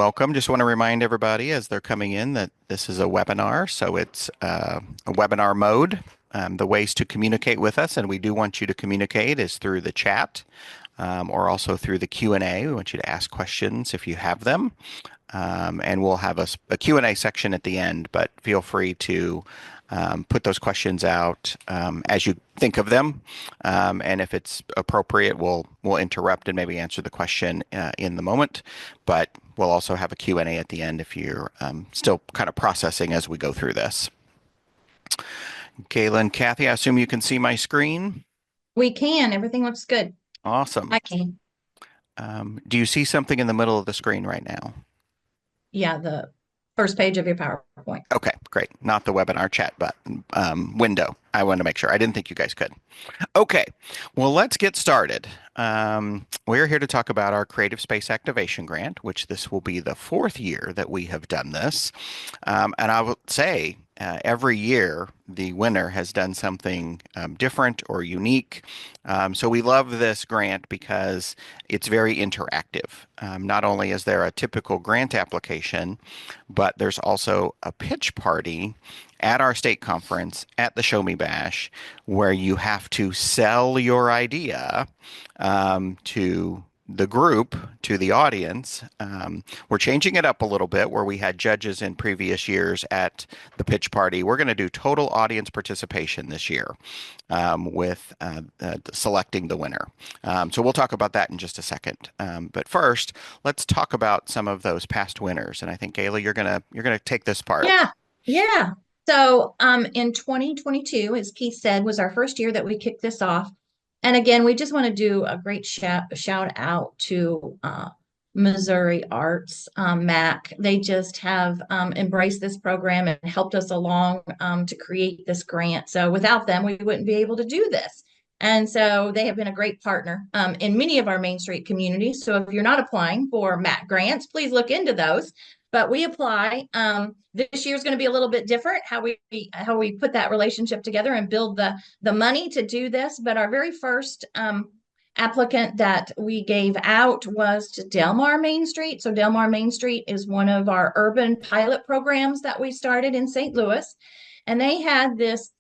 Welcome. Just want to remind everybody as they're coming in that this is a webinar, so it's a webinar mode. The ways to communicate with us, and we do want you to communicate, is through the chat or also through the Q&A. We want you to ask questions if you have them. And we'll have a Q&A section at the end, but feel free to put those questions out as you think of them. And if it's appropriate, we'll interrupt and maybe answer the question in the moment. But we'll also have a Q&A at the end if you're still kind of processing as we go through this. Kayla and Kathy, I assume you can see my screen? We can. Everything looks good. Awesome. I can. Do you see something in the middle of the screen right now? Yeah, the first page of your PowerPoint. Okay, great. Not the webinar chat button window. I wanted to make sure. I didn't think you guys could. Okay, well, let's get started. We're here to talk about our Creative Space Activation Grant, which this will be the fourth year that we have done this. And I would say every year the winner has done something different or unique. So we love this grant because it's very interactive. Not only is there a typical grant application, but there's also a pitch party at our state conference at the ShowMe Bash where you have to sell your idea to the group, to the audience. We're changing it up a little bit where we had judges in previous years at the pitch party. We're going to do total audience participation this year with selecting the winner. So we'll talk about that in just a second. But first, let's talk about some of those past winners. And I think, Kayla, you're gonna take this part. Yeah. So in 2022, as Keith said, was our first year that we kicked this off. And again, we just want to do a great shout out to Missouri Arts, MAC. They just have embraced this program and helped us along to create this grant. So without them, we wouldn't be able to do this. And so they have been a great partner in many of our Main Street communities. So if you're not applying for MAC grants, please look into those. But we apply. This year is going to be a little bit different how we put that relationship together and build the money to do this. But our very first applicant that we gave out was to Delmar Main Street. So Delmar Main Street is one of our urban pilot programs that we started in St. Louis, and they had this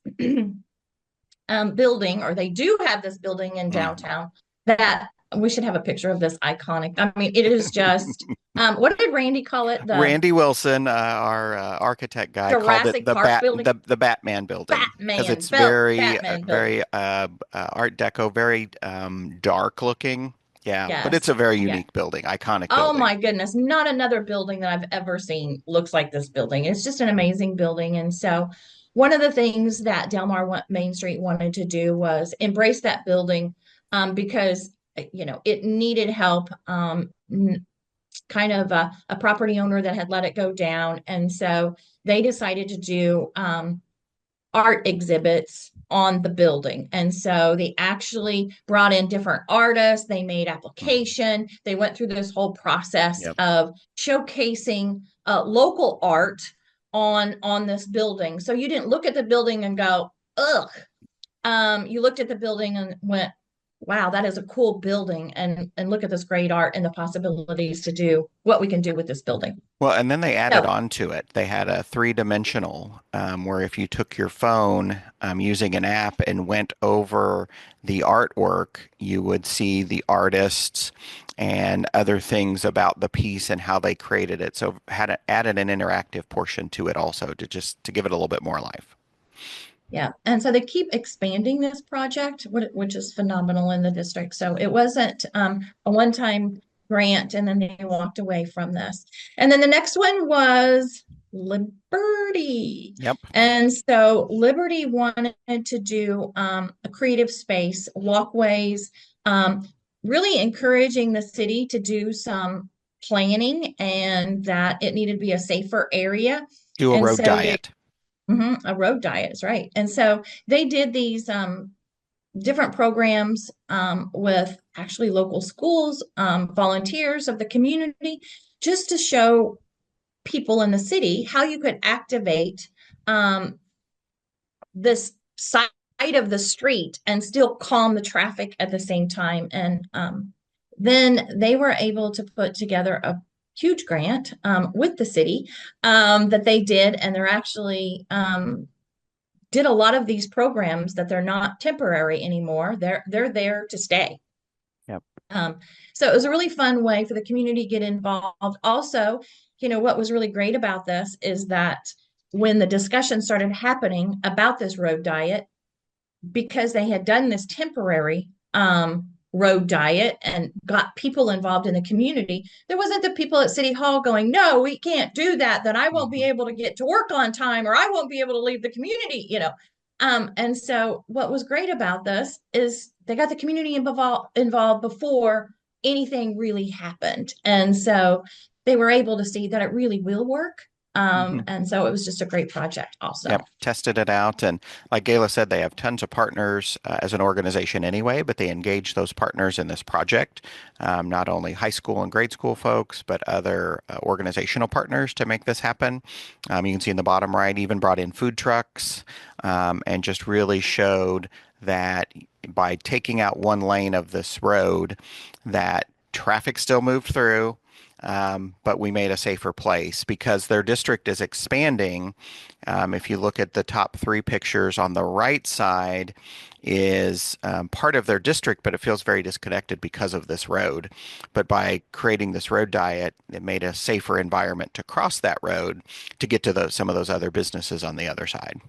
building, or they do have this building in downtown that we should have a picture of this iconic. I mean, it is just, what did Randy call it? Randy Wilson, our architect guy, called it Jurassic Park building? the Batman building because Batman, it's very Batman building. Art Deco, very dark looking. Yeah, but it's Yes. a very Yeah. unique building, iconic Oh building. my goodness. Not another building that I've ever seen looks like this building. It's just an amazing building. And so one of the things that Delmar Main Street wanted to do was embrace that building because it needed help. Kind of a property owner that had let it go down. And so they decided to do art exhibits on the building. And so they actually brought in different artists, they made application, they went through this whole process Yep. of showcasing local art on this building. So you didn't look at the building and go, ugh. You looked at the building and went, wow, that is a cool building, and look at this great art and the possibilities to do what we can do with this building. Well, and then they added So on to it. They had a three-dimensional where if you took your phone using an app and went over the artwork, you would see the artists and other things about the piece and how they created it. So had added an interactive portion to it also to give it a little bit more life. yeah, and so they keep expanding this project, which is phenomenal in the district. So it wasn't a one-time grant, and then they walked away from this. And then the next one was Liberty. Yep. And so Liberty wanted to do a creative space, walkways, really encouraging the city to do some planning and that it needed to be a safer area. Do a And road so they diet. a road diet is right. And so they did these different programs with actually local schools, volunteers of the community, just to show people in the city how you could activate this side of the street and still calm the traffic at the same time. And then they were able to put together a huge grant with the city that they did, and they're actually did a lot of these programs that they're not temporary anymore. They're there to stay. Yep. Um, so it was a really fun way for the community to get involved. Also, what was really great about this is that when the discussion started happening about this road diet, because they had done this temporary road diet and got people involved in the community, there wasn't the people at City Hall going, no, we can't do that, then I won't be Mhm. able to get to work on time, or I won't be able to leave the community. And so what was great about this is they got the community involved before anything really happened. And so they were able to see that it really will work. Mhm. And so it was just a great project also. Yep, tested it out. And like Gayla said, they have tons of partners as an organization anyway, but they engage those partners in this project, not only high school and grade school folks, but other organizational partners to make this happen. You can see in the bottom right, even brought in food trucks and just really showed that by taking out one lane of this road, that traffic still moved through. But we made a safer place because their district is expanding. If you look at the top three pictures on the right side, is part of their district, but it feels very disconnected because of this road. But by creating this road diet, it made a safer environment to cross that road to get to some of those other businesses on the other side.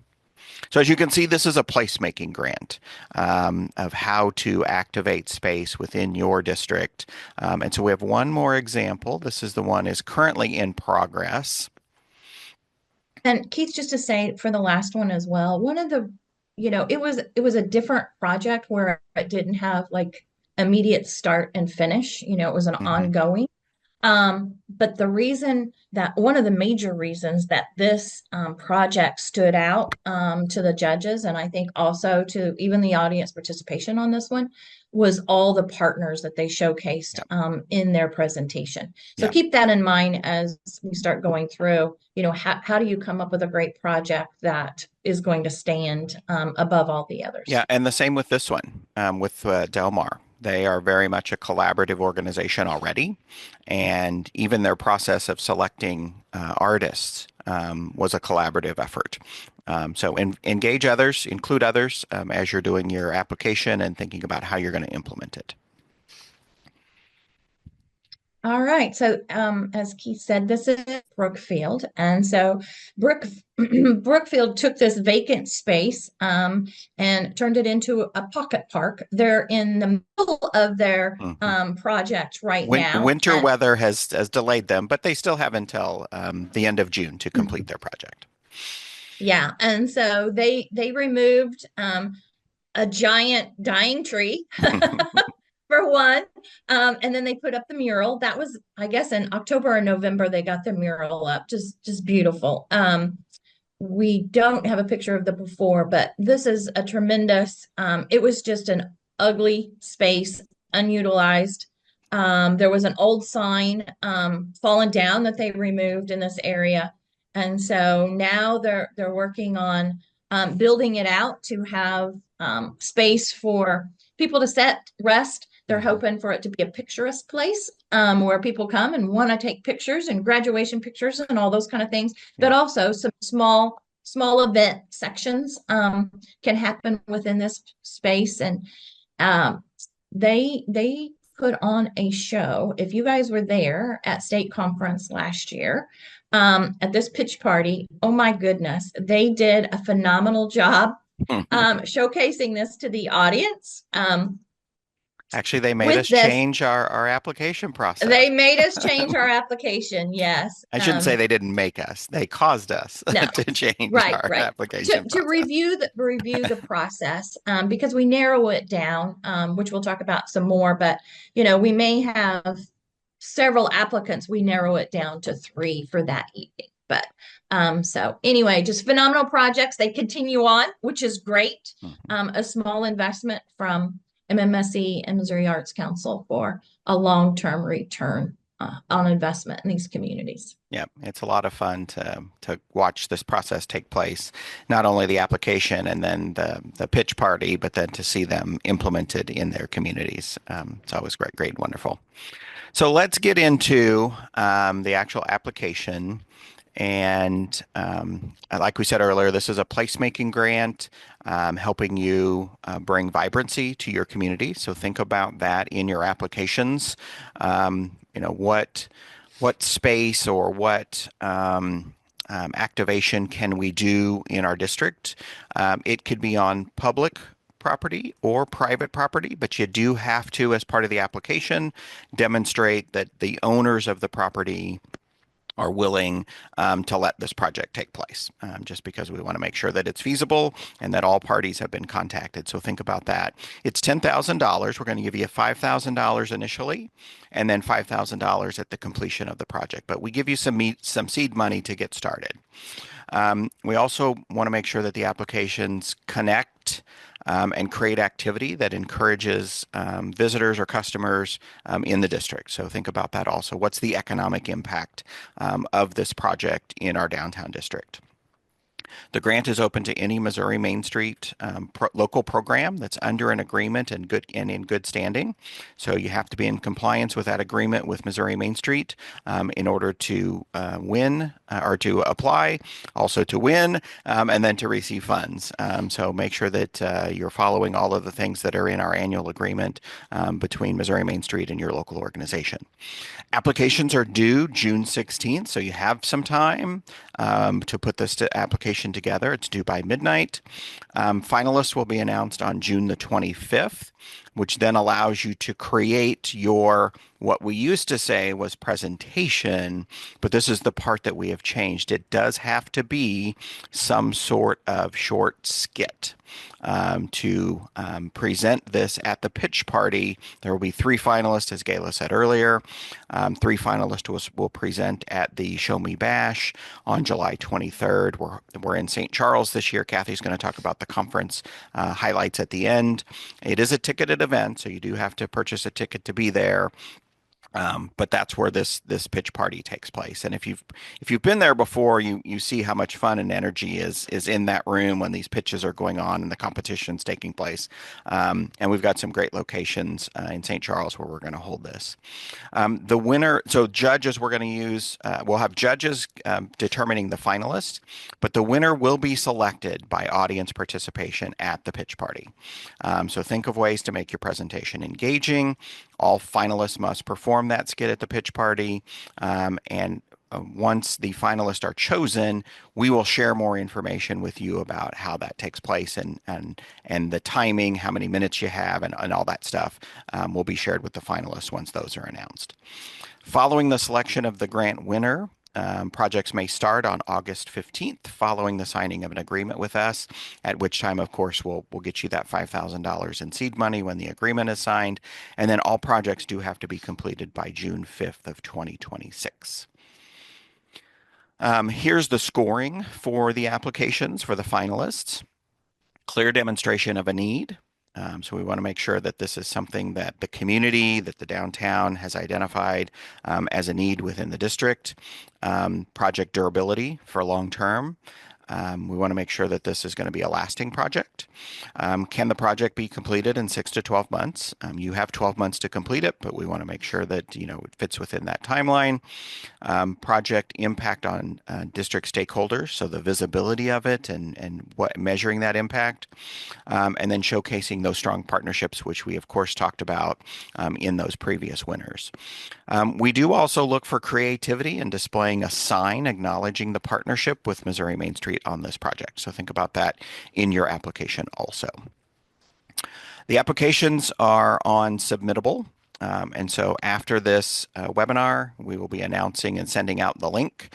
So as you can see, this is a placemaking grant of how to activate space within your district. And so we have one more example. This is the one is currently in progress. And Keith, just to say for the last one as well, one of the, it was a different project where it didn't have like immediate start and finish. It was an Mhm. ongoing. But the reason that one of the major reasons that this project stood out to the judges, and I think also to even the audience participation on this one, was all the partners that they showcased Yep. in their presentation. So Yep. keep that in mind as we start going through, how do you come up with a great project that is going to stand above all the others? Yeah, and the same with this one, with Del Mar. They are very much a collaborative organization already, and even their process of selecting artists was a collaborative effort. So engage others, include others as you're doing your application and thinking about how you're going to implement it. All right. So, as Keith said, this is Brookfield. And so Brookfield took this vacant space and turned it into a pocket park. They're in the middle of their Mhm. project right now. Winter And weather has delayed them, but they still have until the end of June to complete their project. yeah, and so they removed a giant dying tree for one. And then they put up the mural. That was, I guess, in October or November, they got the mural up. Just beautiful. We don't have a picture of the before, but this is a tremendous, it was just an ugly space, unutilized. There was an old sign fallen down that they removed in this area. And so now they're working on building it out to have space for people to set, rest. They're Mhm. hoping for it to be a picturesque place where people come and want to take pictures and graduation pictures and all those kind of things, but Yep. also some small event sections can happen within this space. And um, they put on a show. If you guys were there at state conference last year, at this pitch party, oh my goodness, they did a phenomenal job showcasing this to the audience. Actually, they made With us this, change our application process. they made us change our application. Yes. I shouldn't say they didn't make us. They caused us No. to change Right, our right. To application to process. review the process because we narrow it down, which we'll talk about some more. But we may have several applicants. We narrow it down to three for that evening. But so anyway, just phenomenal projects. They continue on, which is great. Mhm. A small investment from MMSE and Missouri Arts Council for a long-term return on investment in these communities. Yeah, it's a lot of fun to watch this process take place. Not only the application and then the pitch party, but then to see them implemented in their communities. It's always great, great, wonderful. So let's get into the actual application. And like we said earlier, this is a placemaking grant helping you bring vibrancy to your community. So think about that in your applications. What space or what activation can we do in our district? It could be on public property or private property, but you do have to, as part of the application, demonstrate that the owners of the property are willing to let this project take place, just because we want to make sure that it's feasible and that all parties have been contacted. So think about that. It's $10,000. We're going to give you $5,000 initially and then $5,000 at the completion of the project. But we give you some seed money to get started. We also want to make sure that the applications connect and create activity that encourages visitors or customers in the district. So think about that also. What's the economic impact of this project in our downtown district? The grant is open to any Missouri Main Street local program that's under an agreement and in good standing. So you have to be in compliance with that agreement with Missouri Main Street in order to win or to apply, also to win, and then to receive funds. So make sure that you're following all of the things that are in our annual agreement between Missouri Main Street and your local organization. Applications are due June 16th, so you have some time to put this application together. It's due by midnight. Finalists will be announced on June the 25th, which then allows you to create your, what we used to say was presentation, but this is the part that we have changed. It does have to be some sort of short skit to present this at the pitch party. There will be 3 finalists, as Gayla said earlier. 3 finalists will present at the ShowMe Bash on July 23rd. We're in St. Charles this year. Kathy's going to talk about the conference highlights at the end. It is a ticketed event, so you do have to purchase a ticket to be there. But that's where this pitch party takes place. And if you've been there before, you see how much fun and energy is in that room when these pitches are going on and the competition's taking place. And we've got some great locations in St. Charles where we're going to hold this. The winner, so judges we're going to use, we'll have judges determining the finalists, but the winner will be selected by audience participation at the pitch party. So think of ways to make your presentation engaging. All finalists must perform that skit at the pitch party. And once the finalists are chosen, we will share more information with you about how that takes place and the timing, how many minutes you have, and all that stuff will be shared with the finalists once those are announced. Following the selection of the grant winner, projects may start on August 15th following the signing of an agreement with us, at which time, of course, we'll get you that $5,000 in seed money when the agreement is signed. And then all projects do have to be completed by June 5th of 2026. Here's the scoring for the applications for the finalists. Clear demonstration of a need. So we want to make sure that this is something that the community, that the downtown has identified as a need within the district. Project durability for long term. We want to make sure that this is going to be a lasting project. Can the project be completed in 6 to 12 months? You have 12 months to complete it, but we want to make sure that it fits within that timeline. Project impact on district stakeholders, so the visibility of it and what measuring that impact, and then showcasing those strong partnerships, which we of course talked about in those previous winners. We do also look for creativity in displaying a sign acknowledging the partnership with Missouri Main Street on this project. So think about that in your application also. The applications are on Submittable. And so after this webinar, we will be announcing and sending out the link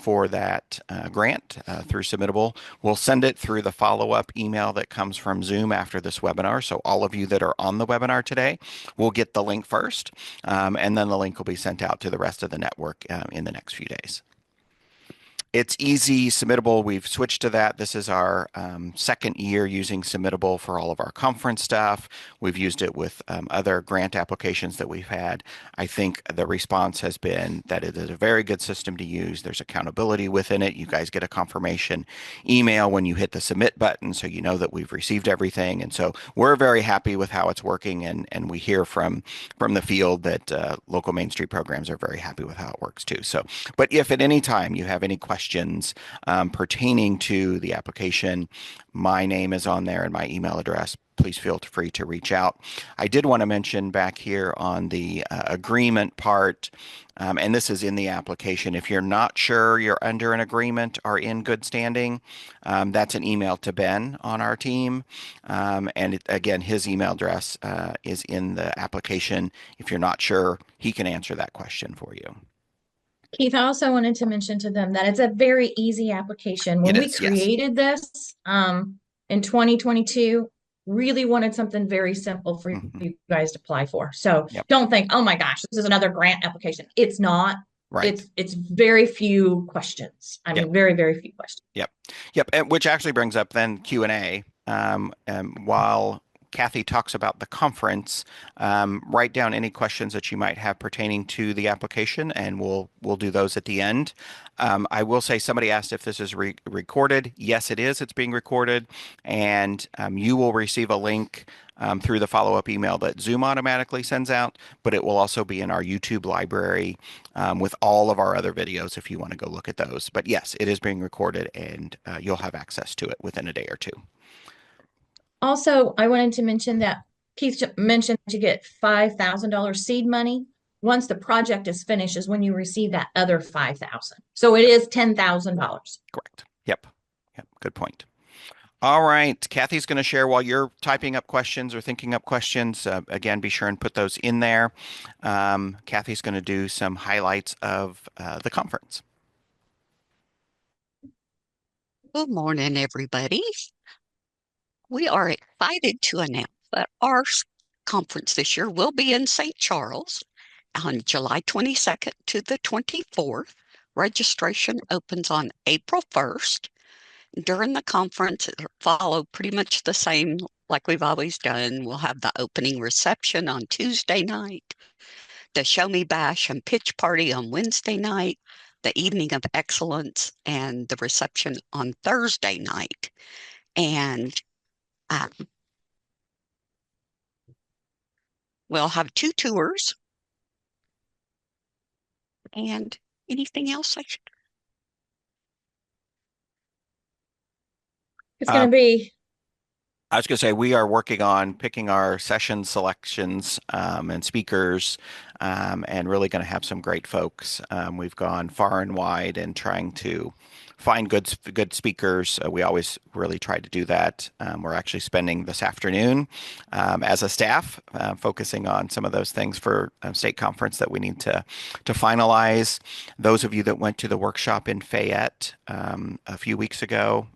for that grant through Submittable. We'll send it through the follow-up email that comes from Zoom after this webinar. So all of you that are on the webinar today will get the link first, and then the link will be sent out to the rest of the network in the next few days. It's easy, Submittable. We've switched to that. This is our second year using Submittable for all of our conference stuff. We've used it with other grant applications that we've had. I think the response has been that it is a very good system to use. There's accountability within it. You guys get a confirmation email when you hit the submit button, so you know that we've received everything. And so we're very happy with how it's working, and we hear from the field that local Main Street programs are very happy with how it works too. So but if at any time you have any questions pertaining to the application, my name is on there and my email address. Please feel free to reach out. I did want to mention back here on the agreement part, and this is in the application. If you're not sure you're under an agreement or in good standing, that's an email to Ben on our team. Again, his email address is in the application. If you're not sure, he can answer that question for you. Keith, I also wanted to mention to them that it's a very easy application. It When we is, yes. created this in 2022, really wanted something very simple for Hmm. you guys to apply for. So Yep. don't think, oh my gosh, this is another grant application. It's not. Right. It's very few questions. I Yep. mean, very, very few questions. Yep. Yep. And which actually brings up then Q&A. While Kathy talks about the conference, write down any questions that you might have pertaining to the application, and we'll do those at the end. I will say somebody asked if this is recorded. Yes, it is. It's being recorded, and you will receive a link through the follow-up email that Zoom automatically sends out, but it will also be in our YouTube library with all of our other videos if you want to go look at those. But yes, it is being recorded, and you'll have access to it within a day or two. Also, I wanted to mention that Keith mentioned that you get $5,000 seed money. Once the project is finished is when you receive that other 5,000. So it is $10,000. Correct. Yep. Yep. Good point. All right. Kathy's going to share while you're typing up questions or thinking up questions. Again, be sure and put those in there. Kathy's going to do some highlights of the conference. Good morning, everybody. We are excited to announce that our conference this year will be in St. Charles on July 22nd to the 24th. Registration opens on April 1st. During the conference, it'll follow pretty much the same like we've always done. We'll have the opening reception on Tuesday night, the ShowMe Bash and pitch party on Wednesday night, the evening of excellence, and the reception on Thursday night. And um, we'll have 2 tours. And anything else I should? It's Uh, going to be I was going to say we are working on picking our session selections and speakers, and really going to have some great folks. We've gone far and wide in trying to find good speakers. We always really try to do that. We're actually spending this afternoon as a staff focusing on some of those things for state conference that we need to finalize. Those of you that went to the workshop in Fayette a few weeks ago,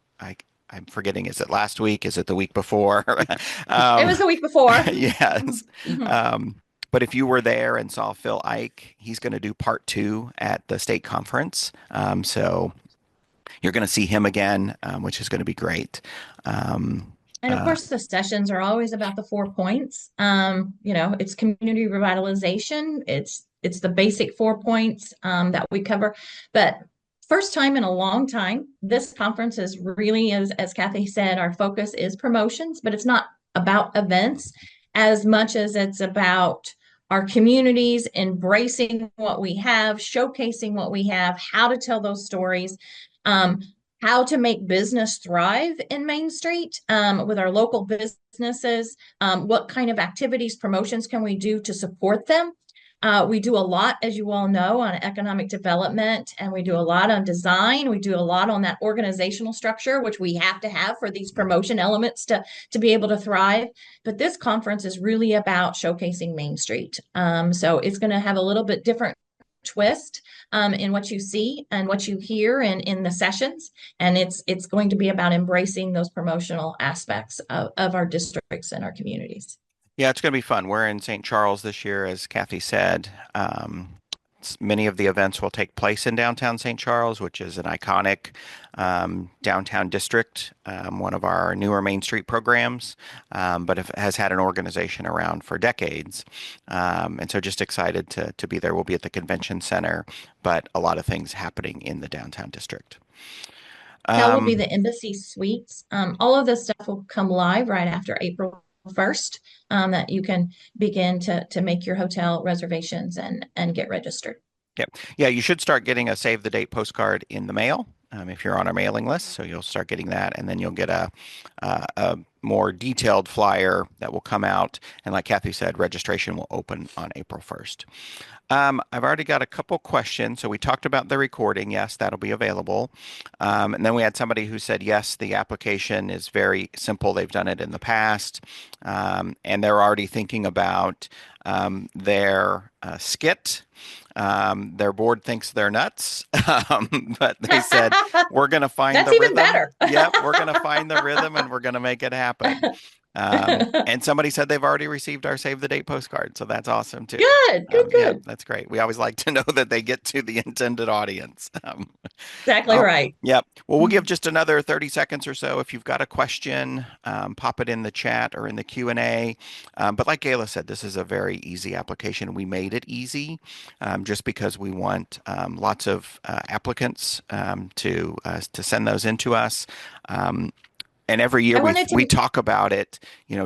I'm forgetting, is it last week? Is it the week before? it was the week before. Yes. Mhm. But if you were there and saw Phil Ike, he's going to do part 2 at the state conference. So you're going to see him again, which is going to be great. Um, And of course, the sessions are always about the 4 points. It's community revitalization. It's the basic 4 points that we cover. But first time in a long time, this conference is really, as Kathy said, our focus is promotions, but it's not about events as much as it's about our communities embracing what we have, showcasing what we have, how to tell those stories. Um, how to make business thrive in Main Street with our local businesses. What kind of activities, promotions can we do to support them? We do a lot, as you all know, on economic development, and we do a lot on design. We do a lot on that organizational structure, which we have to have for these promotion elements to be able to thrive. But this conference is really about showcasing Main Street. So it's going to have a little bit different twist in what you see and what you hear in the sessions. And it's going to be about embracing those promotional aspects of our districts and our communities. yeah, it's going to be fun. We're in St. Charles this year, as Kathy said. many of the events will take place in downtown St. Charles, which is an iconic downtown district, one of our newer Main Street programs, but has had an organization around for decades. And so just excited to be there. We'll be at the convention center, but a lot of things happening in the downtown district. Hotel will be Um, the Embassy Suites. All of this stuff will come live right after April 1st, that you can begin to make your hotel reservations and get registered. Yep. Yeah, you should start getting a save the date postcard in the mail if you're on our mailing list. So you'll start getting that, and then you'll get a more detailed flyer that will come out. And like Kathy said, registration will open on April 1st. I've already got a couple questions. So we talked about the recording. Yes, that'll be available. And then we had somebody who said, yes, the application is very simple. They've done it in the past. And they're already thinking about their skit. Their board thinks they're nuts, but they said, we're going to find That's the even rhythm. better. Yep, we're going to find the rhythm and we're going to make it happen. And somebody said they've already received our Save the Date postcard, so that's awesome too. Good, good, Yeah, good. that's great. We always like to know that they get to the intended audience. Exactly Oh, right. yep. Well, we'll give just another 30 seconds or so. If you've got a question, pop it in the chat or in the Q&A. But like Gayla said, this is a very easy application. We made it easy just because we want lots of applicants to send those in to us. And every year I wanted we to talk about it,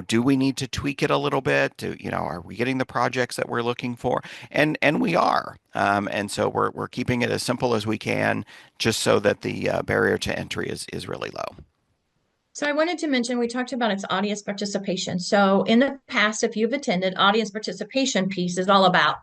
do we need to tweak it a little bit? Are we getting the projects that we're looking for? And we are. And so we're keeping it as simple as we can, just so that the barrier to entry is really low. So I wanted to mention, we talked about its audience participation. So in the past, if you've attended, audience participation piece is all about,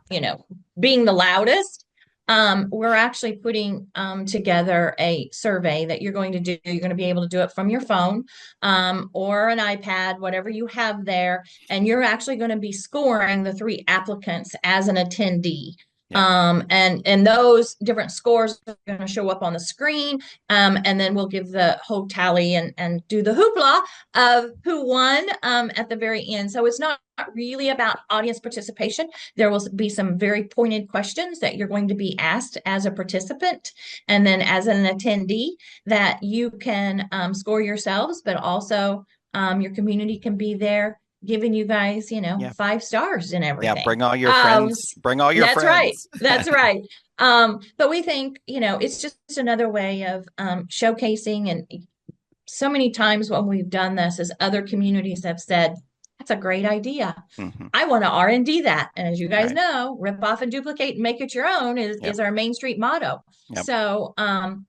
being the loudest. We're actually putting together a survey that you're going to do. You're going to be able to do it from your phone or an iPad, whatever you have there. And you're actually going to be scoring the three applicants as an attendee. Yep. And those different scores are going to show up on the screen, and then we'll give the whole tally and do the hoopla of who won at the very end. So it's not really about audience participation. There will be some very pointed questions that you're going to be asked as a participant, and then as an attendee that you can score yourselves, but also your community can be there giving you guys, Yeah. 5 stars and Yeah. everything. Bring all your friends. Bring all your That's right. friends. That's right. But we think, it's just another way of showcasing. And so many times when we've done this, as other communities have said, that's a great idea. Hmm. I want to R&D that. And as you guys Right. know, rip off and duplicate and make it your own Yep. is our Main Street motto. Yep. So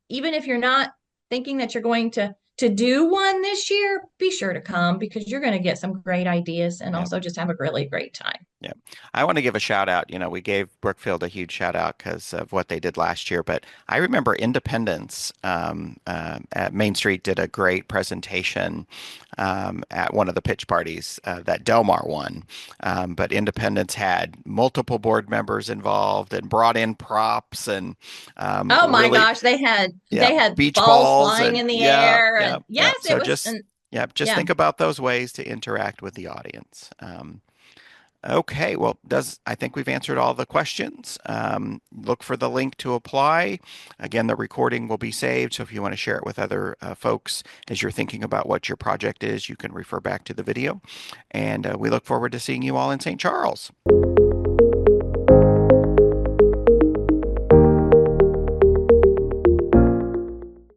even if you're not thinking that you're going to do one this year, be sure to come because you're going to get some great ideas and Yep. also just have a really great time. Yeah. I want to give a shout out. We gave Brookfield a huge shout out because of what they did last year. But I remember Independence at Main Street did a great presentation at one of the pitch parties that Delmar won. But Independence had multiple board members involved and brought in props and Oh my really, gosh, they had yeah, they had beach balls balls flying and in the yeah, air, yeah, and yeah. yes, So it was just, and yeah, just yeah. think about those ways to interact with the audience. Okay, well, I think we've answered all the questions. Look for the link to apply. Again, the recording will be saved, so if you want to share it with other folks as you're thinking about what your project is, you can refer back to the video. And we look forward to seeing you all in St. Charles.